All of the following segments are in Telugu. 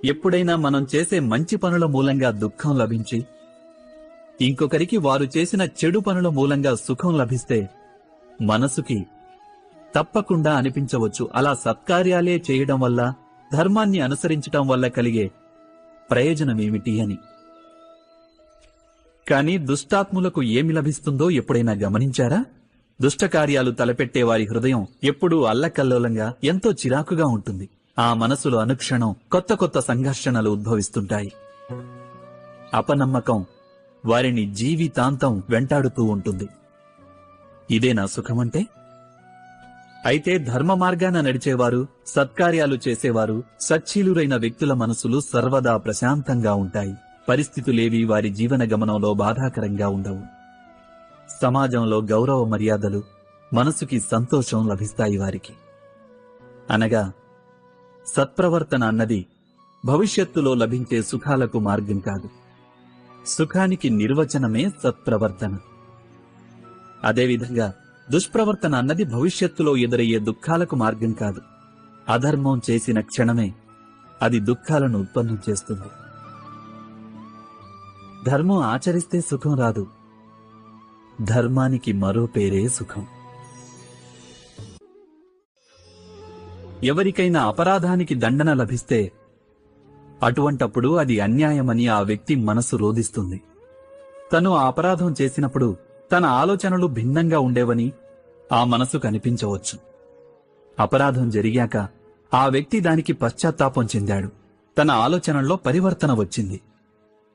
ఎప్పుడైనా మనం చేసే మంచి పనుల మూలంగా దుఃఖం లభించి ఇంకొకరికి వారు చేసిన చెడు పనుల మూలంగా సుఖం లభిస్తే మనసుకి తప్పకుండా అనిపించవచ్చు, అలా సత్కార్యాలే చేయడం వల్ల, ధర్మాన్ని అనుసరించటం వల్ల కలిగే ప్రయోజనమేమిటి అని. కాని దుష్టాత్ములకు ఏమి లభిస్తుందో ఎప్పుడైనా గమనించారా? దుష్టకార్యాలు తలపెట్టే వారి హృదయం ఎప్పుడూ అల్లకల్లోలంగా, ఎంతో చిరాకుగా ఉంటుంది. ఆ మనసులో అనుక్షణం కొత్త కొత్త సంఘర్షణలు ఉద్భవిస్తుంటాయి. అపనమ్మకం వారిని జీవితాంతం వెంటాడుతూ ఉంటుంది. ఇదేనా సుఖమంటే? అయితే ధర్మ మార్గాన నడిచేవారు, సత్కార్యాలు చేసేవారు, సచ్చీలురైన వ్యక్తుల మనసులు సర్వదా ప్రశాంతంగా ఉంటాయి. పరిస్థితులేవి వారి జీవన గమనంలో బాధాకరంగా ఉండవు. సమాజంలో గౌరవ మర్యాదలు, మనసుకి సంతోషం లభిస్తాయి వారికి. అనగా సత్ప్రవర్తన అన్నది భవిష్యత్తులో లభించే సుఖాలకు మార్గం కాదు. సుఖానికి నిర్వచనమే సత్ప్రవర్తన. అదేవిధంగా దుష్ప్రవర్తన అన్నది భవిష్యత్తులో ఎదురయ్యే దుఃఖాలకు మార్గం కాదు. అధర్మం చేసిన క్షణమే అది దుఃఖాలను ఉత్పన్నం చేస్తుంది. ధర్మం ఆచరిస్తే సుఖం రాదు. ధర్మానికి మరో పేరే సుఖం. ఎవరికైనా అపరాధానికి దండన లభిస్తే అటువంటప్పుడు అది అన్యాయమని ఆ వ్యక్తి మనసు రోదిస్తుంది. తను ఆ అపరాధం చేసినప్పుడు తన ఆలోచనలు భిన్నంగా ఉండేవని ఆ మనసు కనిపించవచ్చు. అపరాధం జరిగాక ఆ వ్యక్తి దానికి పశ్చాత్తాపం చెందాడు. తన ఆలోచనల్లో పరివర్తన వచ్చింది.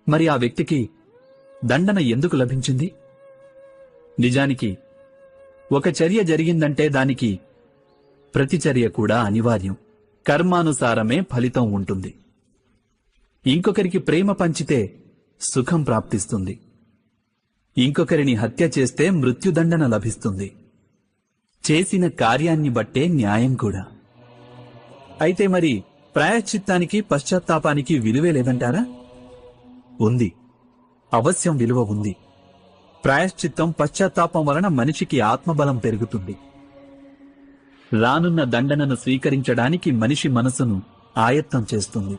మరి ఆ వ్యక్తికి దండన ఎందుకు లభించింది? నిజానికి ఒక చర్య జరిగిందంటే దానికి ప్రతిచర్య కూడా అనివార్యం. కర్మానుసారమే ఫలితం ఉంటుంది. ఇంకొకరికి ప్రేమ పంచితే సుఖం ప్రాప్తిస్తుంది. ఇంకొకరిని హత్య చేస్తే మృత్యుదండన లభిస్తుంది. చేసిన కార్యాన్ని బట్టే న్యాయం కూడా. అయితే మరి ప్రాయశ్చిత్తానికి, పశ్చాత్తాపానికి విలువే లేదంటారా? ఉంది, అవశ్యం విలువ ఉంది. ప్రాయశ్చిత్తం, పశ్చాత్తాపం వలన మనిషికి ఆత్మబలం పెరుగుతుంది. రానున్న దండనను స్వీకరించడానికి మనిషి మనసును ఆయత్తం చేస్తుంది.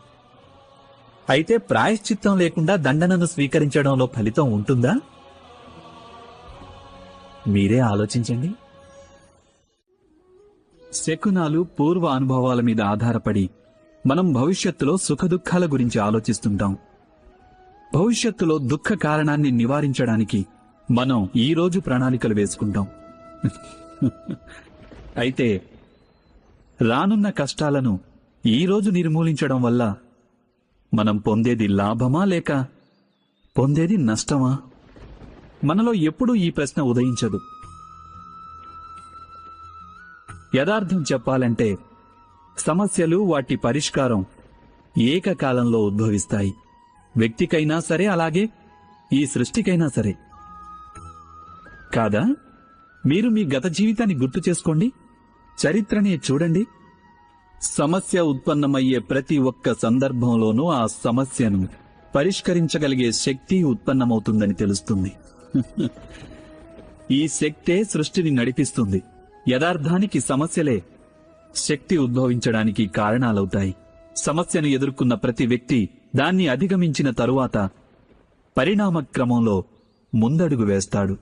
అయితే ప్రాయశ్చిత్తం లేకుండా దండనను స్వీకరించడంలో ఫలితం ఉంటుందా? మీరే ఆలోచించండి. శకునాలు, పూర్వ అనుభవాల మీద ఆధారపడి మనం భవిష్యత్తులో సుఖదుఖాల గురించి ఆలోచిస్తుంటాం. భవిష్యత్తులో దుఃఖ కారణాన్ని నివారించడానికి మనం ఈరోజు ప్రణాళికలు వేసుకుంటాం. అయితే రానున్న కష్టాలను ఈరోజు నిర్మూలించడం వల్ల మనం పొందేది లాభమా లేక పొందేది నష్టమా? మనలో ఎప్పుడూ ఈ ప్రశ్న ఉదయించదు. యథార్థం చెప్పాలంటే సమస్యలు, వాటి పరిష్కారం ఏకకాలంలో ఉద్భవిస్తాయి. వ్యక్తికైనా సరే, అలాగే ఈ సృష్టికైనా సరే. కాదా? మీరు మీ గత జీవితాన్ని గుర్తు చేసుకోండి, చరిత్రనే చూడండి. సమస్య ఉత్పన్నమయ్యే ప్రతి ఒక్క సందర్భంలోనూ ఆ సమస్యను పరిష్కరించగలిగే శక్తి ఉత్పన్నమవుతుందని తెలుస్తుంది. ఈ శక్తే సృష్టిని నడిపిస్తుంది. యథార్థానికి సమస్యలే శక్తి ఉద్భవించడానికి కారణాలవుతాయి. సమస్యను ఎదుర్కొన్న ప్రతి వ్యక్తి దాన్ని అధిగమించిన తరువాత పరిణామక్రమంలో ముందడుగు వేస్తాడు.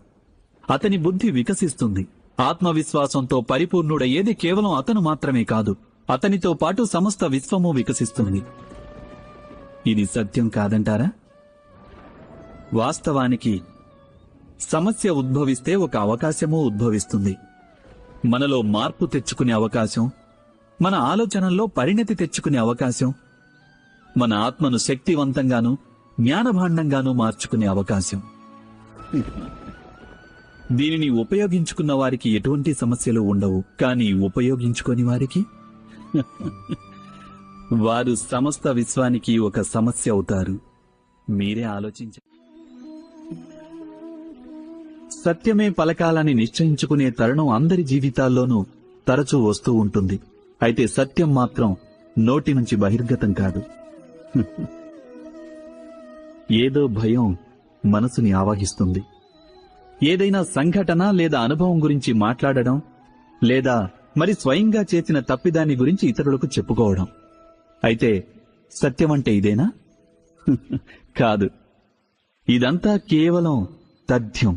అతని బుద్ధి వికసిస్తుంది. ఆత్మవిశ్వాసంతో పరిపూర్ణుడయ్యేది కేవలం అతను మాత్రమే కాదు, అతనితో పాటు సమస్త విశ్వము వికసిస్తుంది. ఇది సత్యం కాదంటారా? వాస్తవానికి సమస్య ఉద్భవిస్తే ఒక అవకాశమూ ఉద్భవిస్తుంది. మనలో మార్పు తెచ్చుకునే అవకాశం, మన ఆలోచనల్లో పరిణతి తెచ్చుకునే అవకాశం, మన ఆత్మను శక్తివంతంగానూ జ్ఞానభాండంగానూ మార్చుకునే అవకాశం. దీనిని ఉపయోగించుకున్న వారికి ఎటువంటి సమస్యలు ఉండవు. కానీ ఉపయోగించుకొని వారికి వారు సమస్త విశ్వానికి ఒక సమస్య అవుతారు. మీరే ఆలోచించండి. సత్యమే పలకాలని నిశ్చయించుకునే తరుణం అందరి జీవితాల్లోనూ తరచూ వస్తూ ఉంటుంది. అయితే సత్యం మాత్రం నోటి నుంచి బహిర్గతం కాదు. ఏదో భయం మనసుని ఆవహిస్తుంది. ఏదైనా సంఘటన లేదా అనుభవం గురించి మాట్లాడడం, లేదా మరి స్వయంగా చేసిన తప్పిదాన్ని గురించి ఇతరులకు చెప్పుకోవడం. అయితే సత్యమంటే ఇదేనా? కాదు. ఇదంతా కేవలం తథ్యం,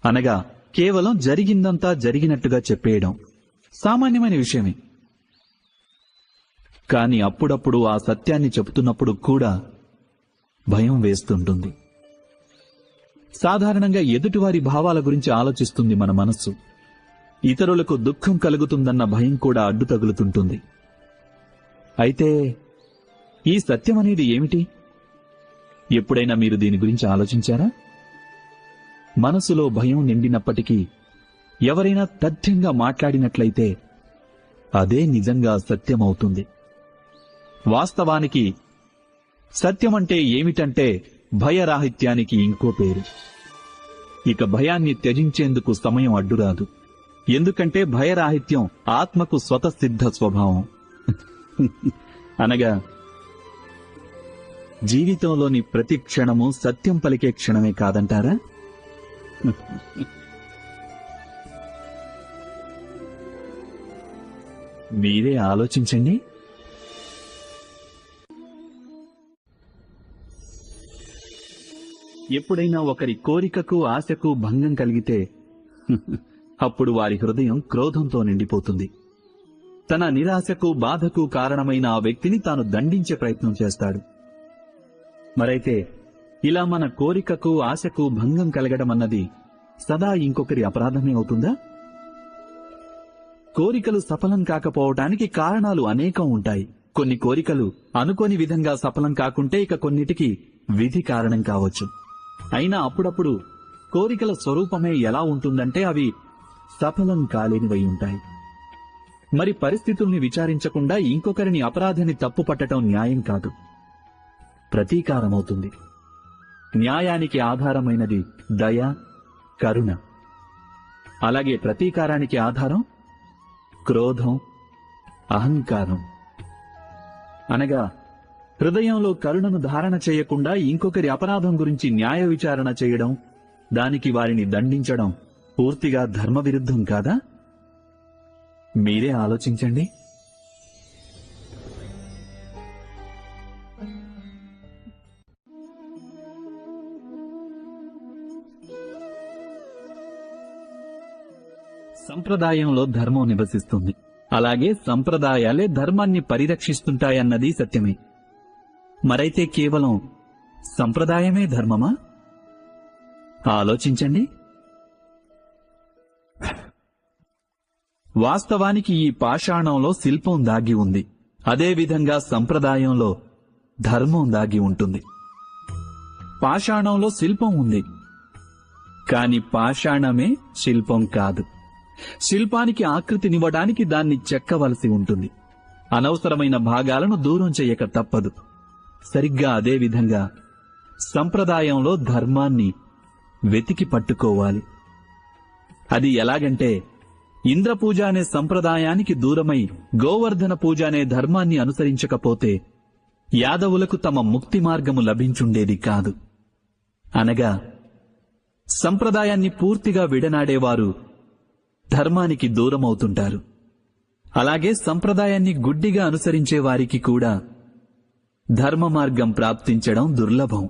అనగా కేవలం జరిగిందంతా జరిగినట్టుగా చెప్పేయడం సామాన్యమైన విషయమే. కాని అప్పుడప్పుడు ఆ సత్యాన్ని చెబుతున్నప్పుడు కూడా భయం వేస్తుంటుంది. సాధారణంగా ఎదుటివారి భావాల గురించి ఆలోచిస్తుంది మన మనస్సు. ఇతరులకు దుఃఖం కలుగుతుందన్న భయం కూడా అడ్డు తగులుతుంటుంది. అయితే ఈ సత్యం అనేది ఏమిటి? ఎప్పుడైనా మీరు దీని గురించి ఆలోచించారా? మనసులో భయం నిండినప్పటికీ ఎవరైనా తథ్యంగా మాట్లాడినట్లయితే అదే నిజంగా సత్యమవుతుంది. వాస్తవానికి సత్యమంటే ఏమిటంటే భయరాహిత్యానికి ఇంకో పేరు. ఇక భయాన్ని త్యజించేందుకు సమయం అడ్డురాదు. ఎందుకంటే భయరాహిత్యం ఆత్మకు స్వతసిద్ధ స్వభావం. అనగా జీవితంలోని ప్రతి క్షణము సత్యం పలికే క్షణమే కాదంటారా? మీరే ఆలోచించండి. ఎప్పుడైనా ఒకరి కోరికకు ఆశకు భంగం కలిగితే అప్పుడు వారి హృదయం క్రోధంతో నిండిపోతుంది. తన నిరాశకు బాధకు కారణమైన ఆ వ్యక్తిని తాను దండించే ప్రయత్నం చేస్తాడు. మరైతే ఇలా మన కోరికకు ఆశకు భంగం కలగడం అన్నది సదా ఇంకొకరి అపరాధమే అవుతుందా? కోరికలు సఫలం కాకపోవటానికి కారణాలు అనేకం ఉంటాయి. కొన్ని కోరికలు అనుకోని విధంగా సఫలం కాకుంటే ఇక కొన్నిటికి విధి కారణం కావచ్చు. అయినా అప్పుడప్పుడు కోరికల స్వరూపమే ఎలా ఉంటుందంటే అవి సఫలం కాలేనివై ఉంటాయి. మరి పరిస్థితుల్ని విచారించకుండా ఇంకొకరిని అపరాధిని తప్పు పట్టడం న్యాయం కాదు, ప్రతీకారమవుతుంది. న్యాయానికి ఆధారమైనది దయ, కరుణ. అలాగే ప్రతీకారానికి ఆధారం క్రోధం, అహంకారం. అనగా హృదయంలో కరుణను ధారణ చేయకుండా ఇంకొకరి అపరాధం గురించి న్యాయ విచారణ చేయడం, దానికి వారిని దండించడం పూర్తిగా ధర్మ విరుద్ధం కాదా? మీరే ఆలోచించండి. సంప్రదాయంలో ధర్మం నివసిస్తుంది. అలాగే సంప్రదాయాలే ధర్మాన్ని పరిరక్షిస్తుంటాయన్నది సత్యమే. మరైతే కేవలం సంప్రదాయమే ధర్మమా? ఆలోచించండి. వాస్తవానికి ఈ పాషాణంలో శిల్పం దాగి ఉంది. అదేవిధంగా సంప్రదాయంలో ధర్మం దాగి ఉంటుంది. పాషాణంలో శిల్పం ఉంది, కాని పాషాణమే శిల్పం కాదు. శిల్పానికి ఆకృతినివ్వడానికి దాన్ని చెక్కవలసి ఉంటుంది. అనవసరమైన భాగాలను దూరం చెయ్యక తప్పదు. సరిగ్గా అదే విధంగా సంప్రదాయంలో ధర్మాన్ని వెతికి పట్టుకోవాలి. అది ఎలాగంటే, ఇంద్రపూజ అనే సంప్రదాయానికి దూరమై గోవర్ధన పూజ అనే ధర్మాన్ని అనుసరించకపోతే యాదవులకు తమ ముక్తి మార్గము లభించుండేది కాదు. అనగా సంప్రదాయాన్ని పూర్తిగా విడనాడేవారు ధర్మానికి దూరమవుతుంటారు. అలాగే సంప్రదాయాన్ని గుడ్డిగా అనుసరించే వారికి కూడా ధర్మ మార్గం ప్రాప్తించడం దుర్లభం.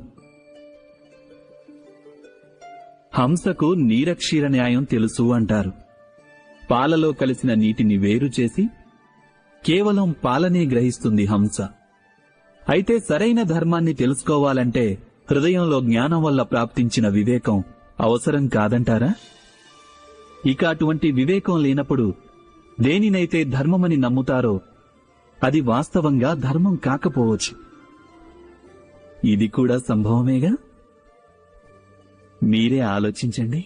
హంసకు నీరక్షీర న్యాయం తెలుసు అంటారు. పాలలో కలిసిన నీటిని వేరు చేసి కేవలం పాలనే గ్రహిస్తుంది హంస. అయితే సరైన ధర్మాన్ని తెలుసుకోవాలంటే హృదయంలో జ్ఞానం వల్ల ప్రాప్తించిన వివేకం అవసరం కాదంటారా? ఇక అటువంటి వివేకం లేనప్పుడు దేనినైతే ధర్మమని నమ్ముతారో అది వాస్తవంగా ధర్మం కాకపోవచ్చు. ఇది కూడా సంభవమేగా. మీరే ఆలోచించండి.